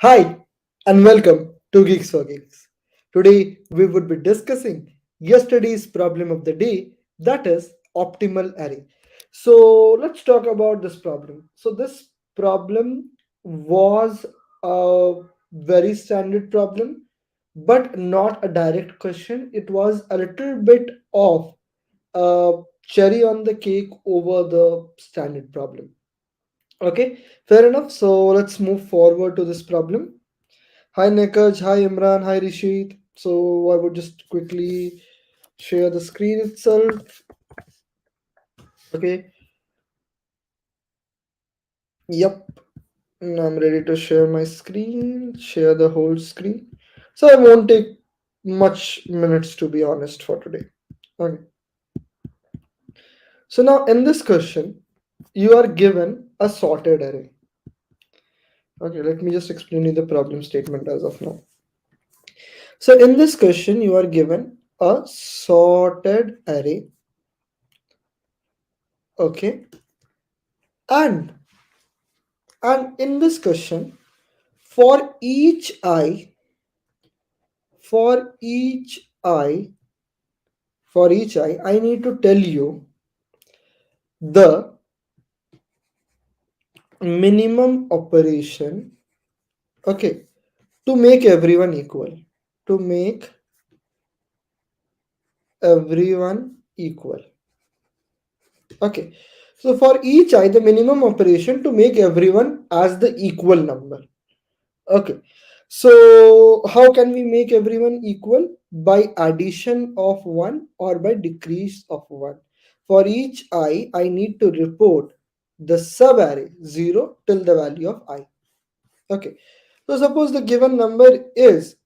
Hi, and welcome to Geeks for Geeks. Today, we would be discussing yesterday's problem of the day, that is optimal array. So, let's talk about this problem. So, this problem was a very standard problem, but not a direct question. It was a little bit of a cherry on the cake over the standard problem. Okay, fair enough. So, let's move forward to this problem. Hi Nekaj, hi Imran, hi Rishit. So I would just quickly share the screen itself. Okay, yep. Now I'm ready to share my screen, share the whole screen. So I won't take much minutes to be honest for today. Okay. So now in this question, you are given a sorted array. Okay, let me just explain you the problem statement as of now. So in this question, you are given a sorted array. Okay, and in this question, for each I, for each I, I need to tell you the minimum operation, okay, to make everyone equal. To make everyone equal. Okay. So for each I, the minimum operation to make everyone as the equal number. Okay. So how can we make everyone equal? By addition of 1 or by decrease of 1. For each I need to report the subarray 0 till the value of I. Okay. So suppose the given number is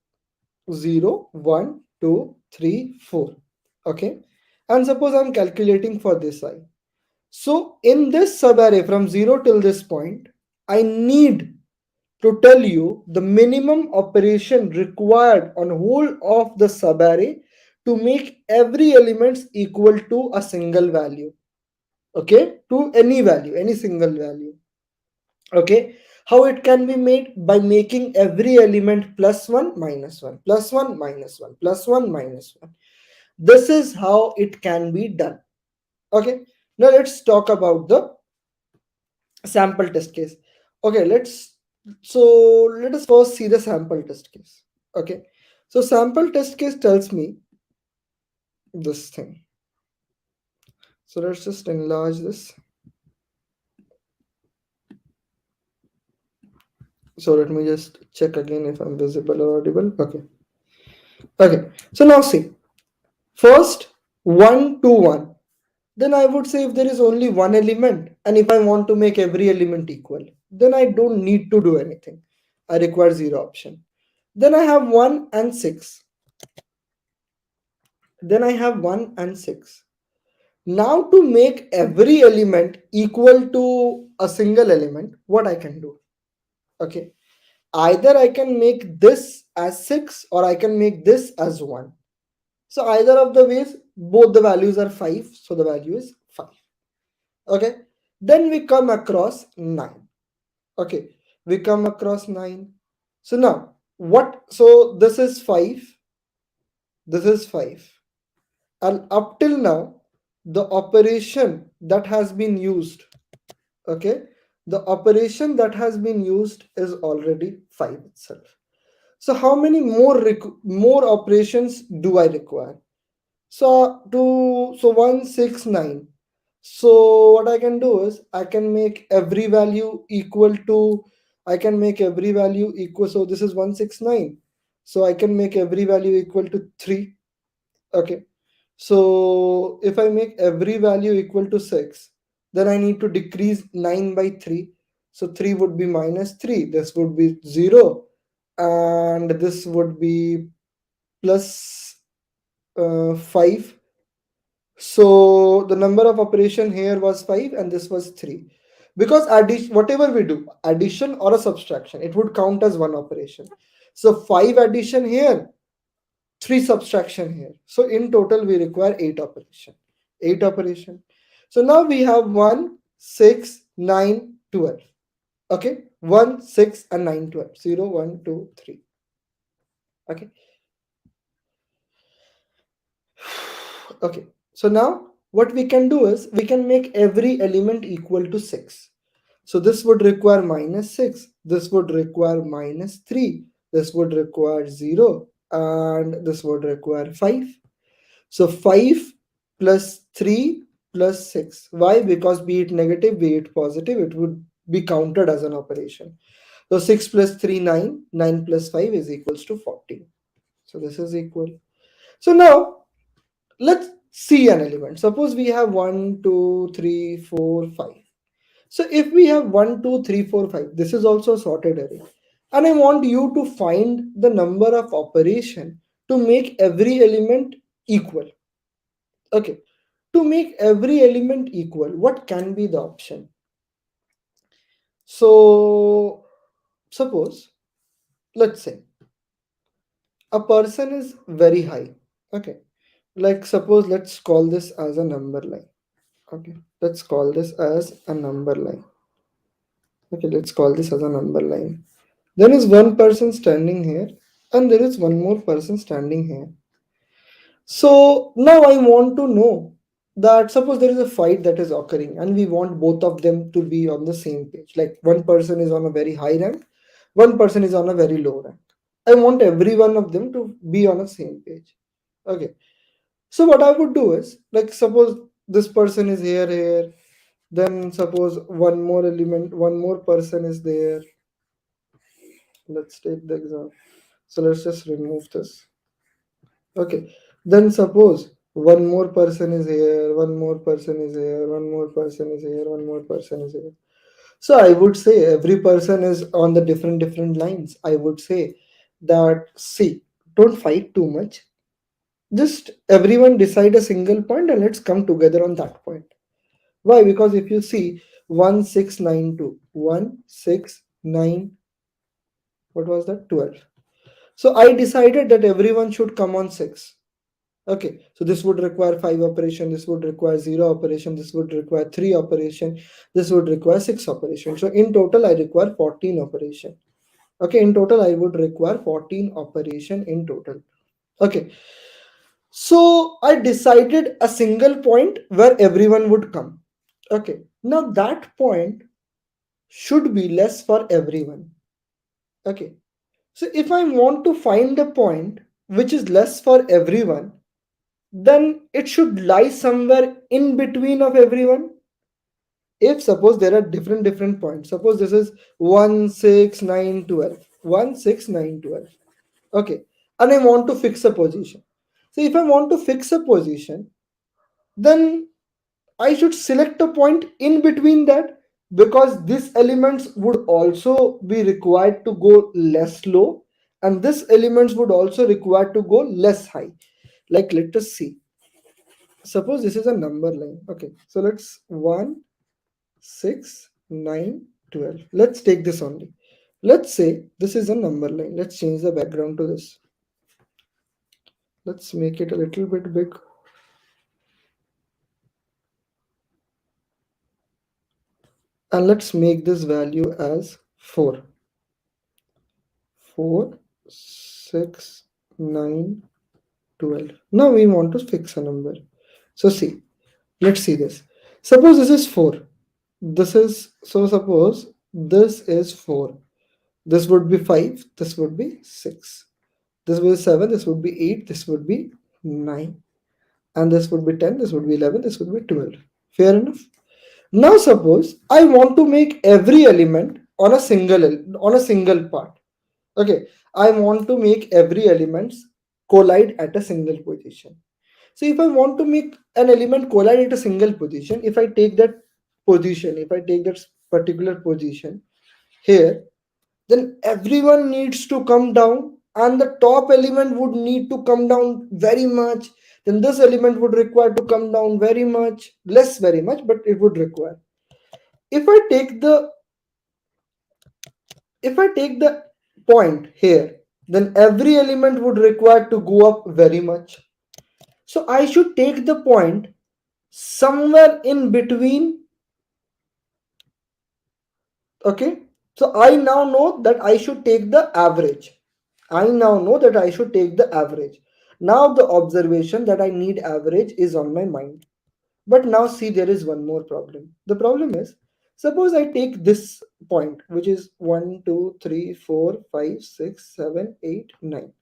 0, 1, 2, 3, 4. Okay. And suppose I'm calculating for this I. So in this subarray from 0 till this point, I need to tell you the minimum operation required on whole of the subarray to make every element equal to a single value. Okay, to any value, any single value. Okay, how it can be made? By making every element plus 1 minus 1 plus 1 minus 1 plus 1 minus 1. This is how it can be done. Okay, now let's talk about the sample test case. Okay, let us first see the sample test case. Okay, so sample test case tells me this thing. So let's just enlarge this. So let me just check again if I'm visible or audible. Okay, so now see, first 1 to 1, then I would say if there is only one element and if I want to make every element equal, then I don't need to do anything. I require 0 option. Then I have 1 and 6. Then I have 1 and 6. Now to make every element equal to a single element, what I can do? Okay, either I can make this as 6 or I can make this as 1. So either of the ways, both the values are 5. So the value is 5. Okay, then we come across 9. Okay, we come across 9. So now what? So this is 5. This is 5. And up till now, the operation that has been used, okay, the operation that has been used is already 5 itself. So how many more operations do I require? So 169. So what I can do is I can make every value equal to, I can make every value equal. So this is 169. So I can make every value equal to 3. Okay. So if I make every value equal to 6, then I need to decrease 9 by 3. So 3 would be minus 3. This would be 0. And this would be plus 5. So the number of operation here was 5 and this was 3. Because whatever we do, addition or a subtraction, it would count as one operation. So 5 addition here, 3 subtraction here. So in total we require 8 operation. 8 operation. So now we have 1, 6, 9, 12. Okay, 1, 6, and 9, 12. 0, 1, 2, 3. Okay. Okay. So now what we can do is we can make every element equal to 6. So this would require minus 6. This would require minus 3. This would require 0. And this would require 5. So 5 plus 3 plus 6. Why? Because be it negative, be it positive, it would be counted as an operation. So 6 plus 3, 9. 9 plus 5 is equals to 14. So this is equal. So now let's see an element. Suppose we have 1, 2, 3, 4, 5. So if we have 1, 2, 3, 4, 5, this is also a sorted array. And I want you to find the number of operation to make every element equal. Okay. To make every element equal, what can be the option? So suppose, let's say a person is very high. Okay. Like suppose let's call this as a number line. Okay. Let's call this as a number line. Okay, let's call this as a number line. There is one person standing here, and there is one more person standing here. So now I want to know that suppose there is a fight that is occurring, and we want both of them to be on the same page. Like one person is on a very high rank, one person is on a very low rank. I want every one of them to be on the same page. Okay. So what I would do is, like suppose this person is here, then suppose one more element, one more person is there. Let's take the example. So let's just remove this. Okay. Then suppose one more person is here, one more person is here, one more person is here, one more person is here. So I would say every person is on the different lines. I would say that, see, don't fight too much. Just everyone decide a single point and let's come together on that point. Why? Because if you see 1692, 169, what was that? 12. So I decided that everyone should come on 6. Okay, so this would require 5 operation, this would require 0 operation, this would require 3 operation, this would require 6 operation. So in total, I require 14 operation. Okay, in total, I would require 14 operation in total. Okay, so I decided a single point where everyone would come. Okay, now that point should be less for everyone. Okay, so if I want to find a point which is less for everyone, then it should lie somewhere in between of everyone. If suppose there are different points, suppose this is 1, 6, 9, 12, 1, 6, 9, 12. Okay, and I want to fix a position. So if I want to fix a position, then I should select a point in between that, because these elements would also be required to go less low, and this elements would also require to go less high. Like let us see, suppose this is a number line. Okay, so let's 1, 6, 9, 12. Let's take this only. Let's say this is a number line. Let's change the background to this. Let's make it a little bit big. And let's make this value as 4. 4, 6, 9, 12. Now we want to fix a number. So see, let's see this. Suppose this is 4. This is, so suppose this is 4. This would be 5. This would be 6. This would be 7. This would be 8. This would be 9. And this would be 10. This would be 11. This would be 12. Fair enough. Now suppose I want to make every element on a single part. Okay, I want to make every elements collide at a single position. So if I want to make an element collide at a single position, if I take that position, if I take that particular position here, then everyone needs to come down, and the top element would need to come down very much. Then this element would require to come down very much, less very much, but it would require. If I take the if I take the point here, then every element would require to go up very much. So I should take the point somewhere in between. Okay, So I now know that I should take the average. I now know that I should take the average. Now the observation that I need average is on my mind. But now see, there is one more problem. The problem is, suppose I take this point, which is 1, 2, 3, 4, 5, 6, 7, 8, 9.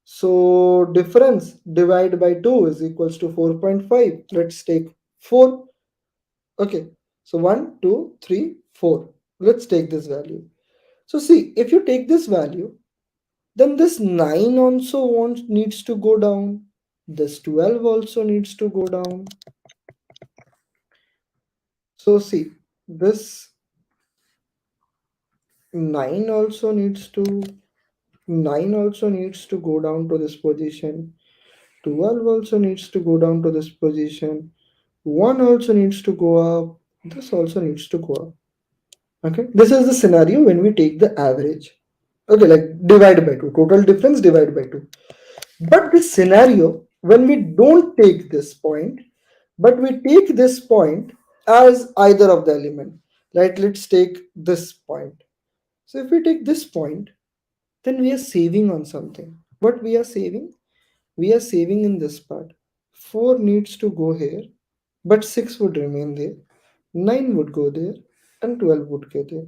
So difference divided by 2 is equals to 4.5. Let's take 4. Okay. So 1, 2, 3, 4. Let's take this value. So see, if you take this value, then this 9 also needs to go down. This 12 also needs to go down. So see, this 9 also needs to 9 also needs to go down to this position. 12 also needs to go down to this position. 1 also needs to go up. This also needs to go up. Okay. This is the scenario when we take the average. Okay, like divide by 2. Total difference divide by 2. But this scenario, when we don't take this point, but we take this point as either of the element, right? Let's take this point. So if we take this point, then we are saving on something. What we are saving? We are saving in this part. 4 needs to go here, but 6 would remain there. 9 would go there, and 12 would go there.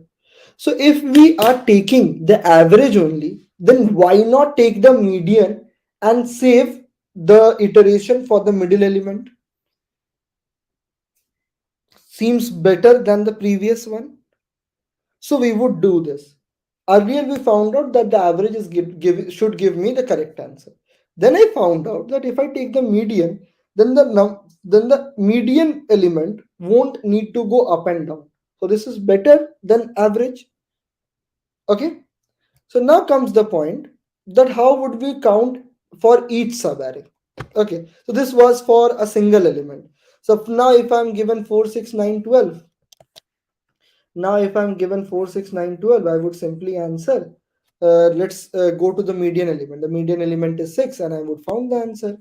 So if we are taking the average only, then why not take the median and save the iteration for the middle element? Seems better than the previous one. So we would do this. Earlier we found out that the average is should give me the correct answer. Then I found out that if I take the median, then the median element won't need to go up and down. So this is better than average. Okay. So now comes the point that how would we count for each subarray? Okay, so this was for a single element. So now if I'm given 4, 6, 9, 12, now if I'm given 4, 6, 9, 12, I would simply answer. Let's go to the median element. The median element is 6 and I would found the answer.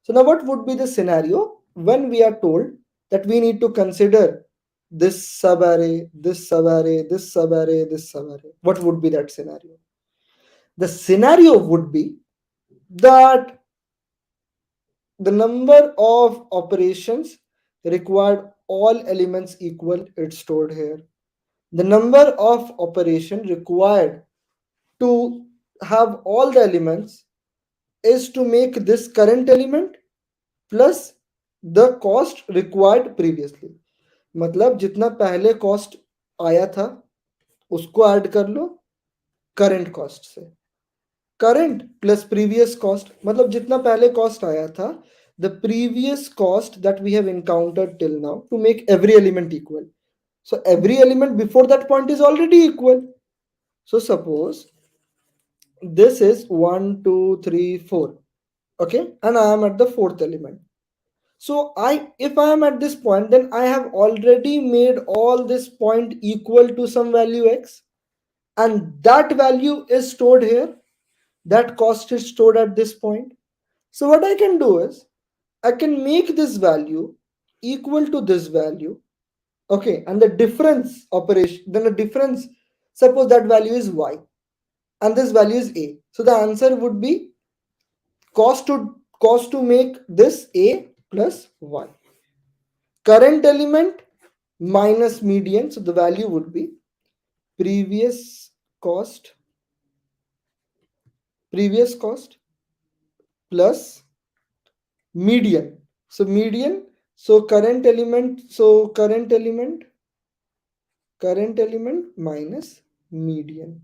So now what would be the scenario when we are told that we need to consider this subarray, this subarray, this subarray, this subarray? What would be that scenario? The scenario would be that the number of operations required all elements equal, it's stored here. The number of operation required to have all the elements is to make this current element plus the cost required previously. मतलब जितना पहले cost आया था उसको add कर लो current cost से. Current plus previous cost मतलब जितना पहले कॉस्ट आया था the previous cost that we have encountered till now to make every element equal. So every element before that point is already equal. So suppose this is 1, 2, 3, 4. Okay, and I am at the fourth element. So if I am at this point, then I have already made all this point equal to some value x, and that value is stored here. That cost is stored at this point. So what I can do is I can make this value equal to this value. Okay, and the difference operation, then the difference, suppose that value is y and this value is a. So the answer would be cost to make this a plus y. Current element minus median. So the value would be previous cost plus median. So median. So current element minus median.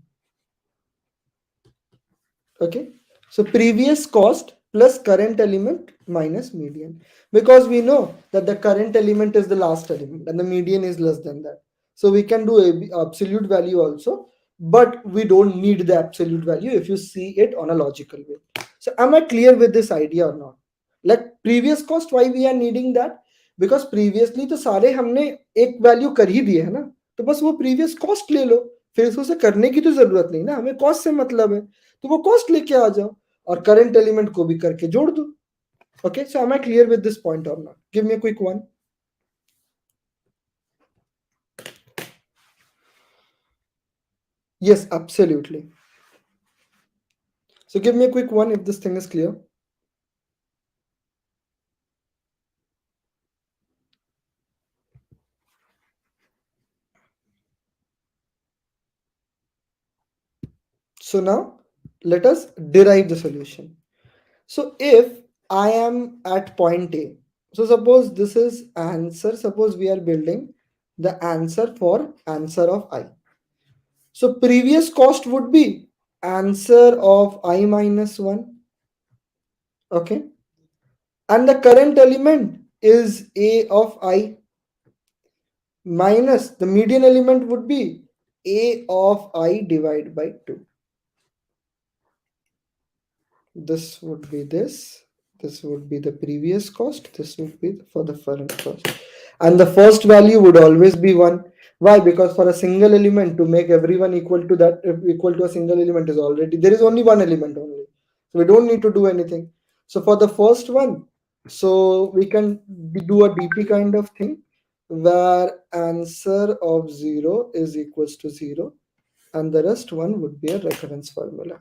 Okay, so previous cost plus current element minus median, because we know that the current element is the last element and the median is less than that. So we can do a absolute value also, but we don't need the absolute value if you see it on a logical way. So am I clear with this idea or not? Like previous cost, why we are needing that? Because previously तो सारे हमने एक value कर ही दिए है ना, तो बस वो प्रीवियस कॉस्ट ले लो, फिर इसको से करने की तो जरूरत नहीं ना, हमें कॉस्ट से मतलब है, तो वो कॉस्ट लेके आ जाओ और करंट एलिमेंट को भी करके जोड़ दो. Okay, so am I clear with this point or not? Give me a quick one. Yes, absolutely. So give me a quick one if this thing is clear. So now let us derive the solution. So if I am at point A, so suppose this is answer, suppose we are building the answer for answer of I. So previous cost would be answer of I minus 1. Okay. And the current element is A of I minus the median element would be A of I divided by 2. This would be this would be the previous cost, this would be for the current cost, and the first value would always be 1. Why? Because for a single element, to make everyone equal to that, equal to a single element, is already there is only one element only, so we don't need to do anything. So for the first one, so we can do a DP kind of thing where answer of 0 is equals to 0, and the rest one would be a reference formula.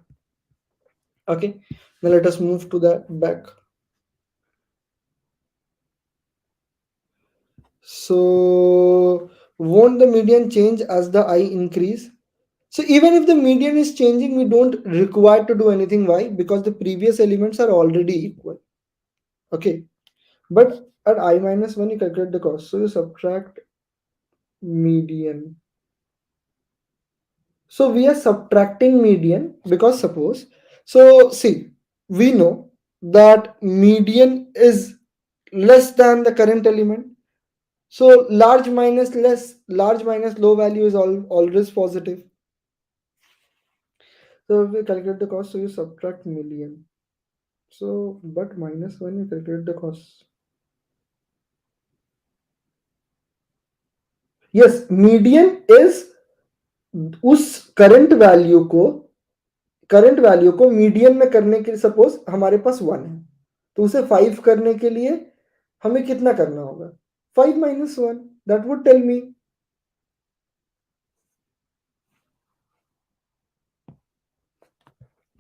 Okay, now let us move to the back. So won't the median change as the I increase? So even if the median is changing, we don't require to do anything. Why? Because the previous elements are already equal. Okay, but at I minus 1 you calculate the cost, so you subtract median. So we are subtracting median because suppose, so see, we know that median is less than the current element. So large minus less, large minus low value is always positive. So if we calculate the cost, so you subtract million. So but minus when you calculate the cost. Yes, median is उस current value को median में करने के लिए, suppose हमारे पास 1 है, तो उसे 5 करने के लिए हमें कितना करना होगा? 5 minus 1, that would tell me.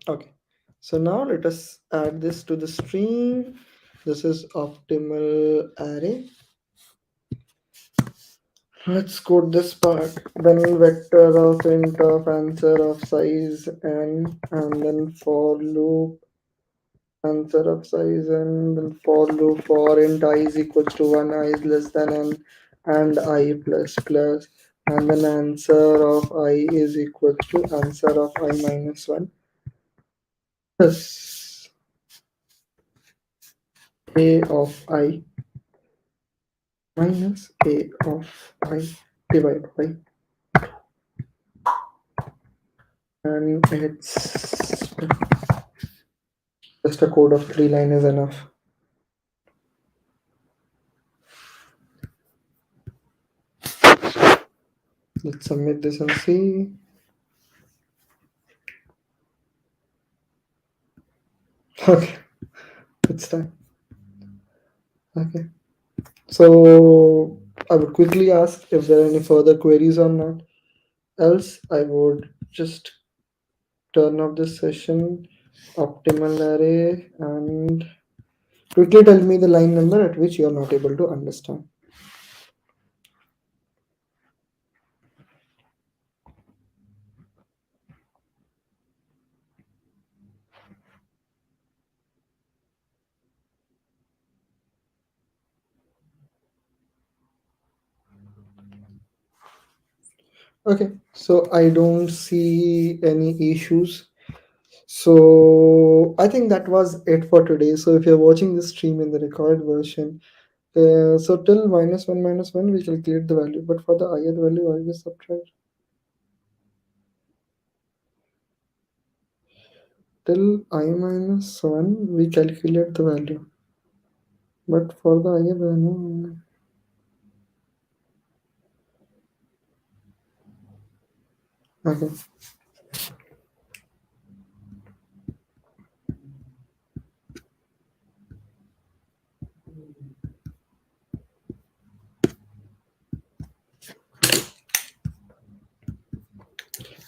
Okay, so now let us add this to the stream. This is optimal array. Let's code this part. Then vector of int of answer of size n, and then for loop answer of size n, then for loop for int I is equals to 1, I is less than n, and I plus plus, and then answer of I is equals to answer of I minus 1 plus a of I minus a of I divided by, and it's just a code of 3 line is enough. Let's submit this and see. Okay, it's time. Okay, so I would quickly ask if there are any further queries or not. Else, I would just turn off this session, optimal array, and quickly tell me the line number at which you are not able to understand. Okay, so I don't see any issues. So I think that was it for today. So if you're watching this stream in the recorded version, so till minus 1, we calculate the value. But for the ith value, I will subtract. Till I minus 1, we calculate the value. But for the ith value, okay.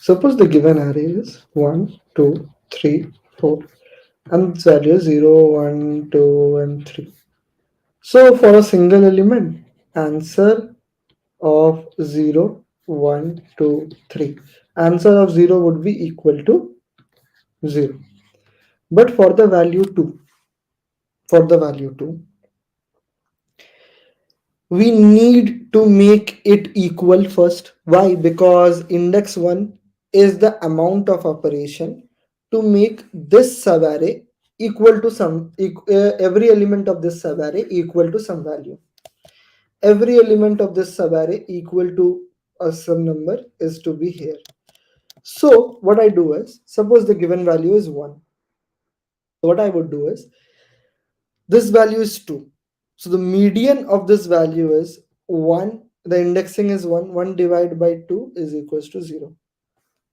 Suppose the given array is 1, 2, 3, 4, and its value is 0, 1, 2, and 3. So for a single element, answer of 0, 1, 2, 3. Answer of 0 would be equal to 0. But for the value 2, we need to make it equal first. Why? Because index 1 is the amount of operation to make this subarray equal to every element of this subarray equal to some value. Every element of this subarray equal to some number is to be here. So what I do is, suppose the given value is 1. So what I would do is, this value is 2. So the median of this value is 1. The indexing is 1. 1 divided by 2 is equals to 0.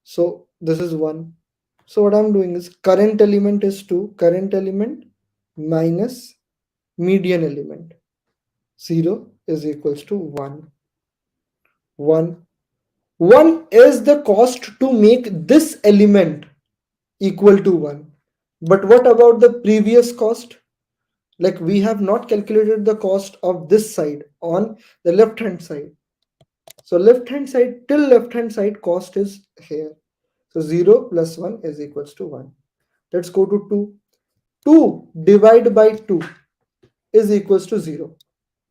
So this is 1. So what I'm doing is, current element is 2. Current element minus median element. 0 is equals to 1. 1. 1 is the cost to make this element equal to 1. But what about the previous cost? Like, we have not calculated the cost of this side on the left hand side. So left hand side, till left hand side cost is here. So 0 plus 1 is equals to 1. Let's go to 2. 2 divided by 2 is equals to 0.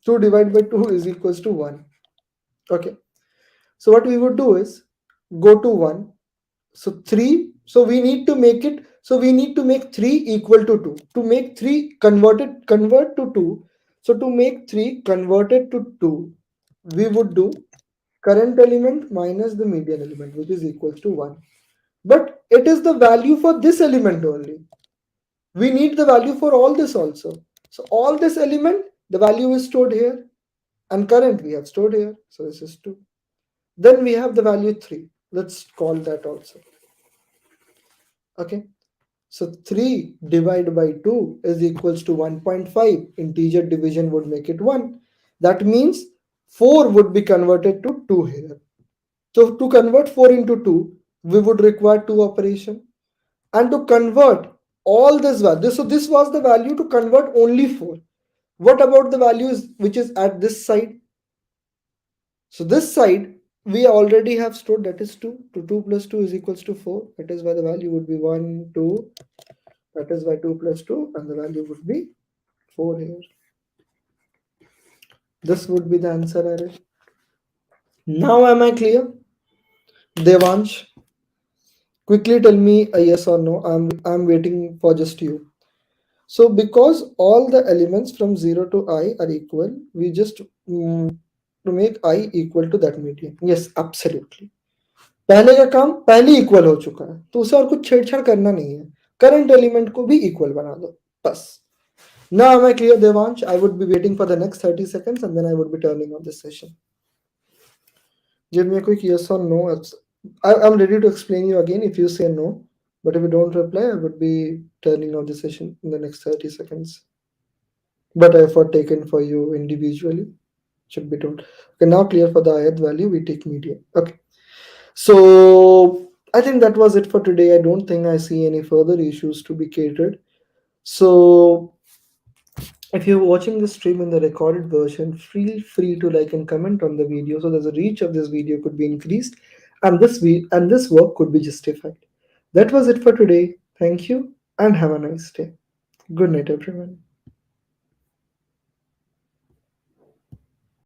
2 divided by 2 is equals to 1. Okay. So what we would do is, go to 1. So 3. So we need to make it. So we need to make 3 equal to 2. To make 3 convert to 2. So to make 3 converted to 2, we would do current element minus the median element, which is equals to 1. But it is the value for this element only. We need the value for all this also. So all this element, the value is stored here, and current we have stored here. So this is 2. Then we have the value 3. Let's call that also. Okay. So 3 divided by 2 is equals to 1.5. Integer division would make it 1. That means 4 would be converted to 2 here. So to convert 4 into 2, we would require 2 operation. And to convert all this value, so this was the value to convert only 4. What about the values which is at this side? So this side we already have stored, that is 2. To 2 plus 2 is equals to 4. That is why the value would be 1, 2. That is why 2 plus 2, and the value would be 4 here. This would be the answer array. Now am I clear? Devansh, quickly tell me a yes or no. I'm waiting for just you. So because all the elements from 0 to I are equal, we just to make I equal to that median. Yes, absolutely. पहले का काम पहले equal हो चुका है, तो उसे और कुछ छेड़छाड़ करना नहीं है. करंट एलिमेंट को भी इक्वल बना दो, बस. Now am I clear, Devansh? I would be waiting for the next 30 seconds and then I would be turning off this session. Give me a quick yes or no. I'm ready to explain you again if you say no. But if you don't reply, I would be turning off the session in the next 30 seconds. But effort taken for you individually should be told. Okay, now clear for the ith value, we take median. Okay. So I think that was it for today. I don't think I see any further issues to be catered. So if you're watching this stream in the recorded version, feel free to like and comment on the video so that the reach of this video could be increased and this work could be justified. That was it for today. Thank you and have a nice day. Good night, everyone.